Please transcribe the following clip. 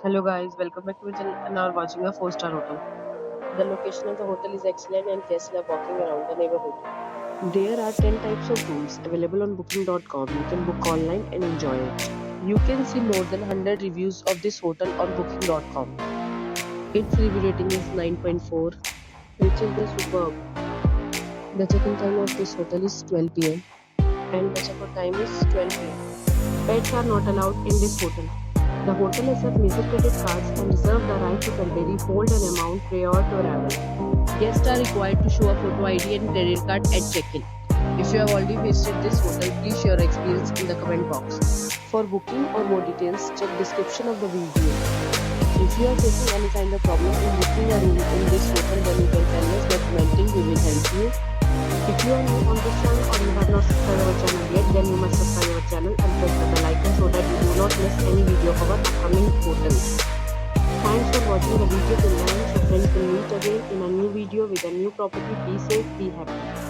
Hello guys, welcome back to my channel and are watching a 4-star hotel. The location of the hotel is excellent and guests love walking around the neighborhood. There are 10 types of rooms available on booking.com. You can book online and enjoy it. You can see more than 100 reviews of this hotel on booking.com. Its review rating is 9.4, which is the superb. The check-in time of this hotel is 12 p.m. and the check-out time is 12 p.m. Pets are not allowed in this hotel. The hotel accepts major credit cards and reserves the right to temporarily hold an amount prior to arrival. Guests are required to show a photo ID and credit card at check-in. If you have already visited this hotel, please share your experience in the comment box. For booking or more details, check description of the video. If you are facing any kind of problem in booking a room in this hotel, then you can tell us by commenting. We will help you. If you are new on this channel or you have not subscribed our channel yet, then you must subscribe our channel and press the bell icon so that you do not miss any video of our upcoming hotels. Thanks for watching the video till now. So friends will meet again in a new video with a new property. Be safe, be happy.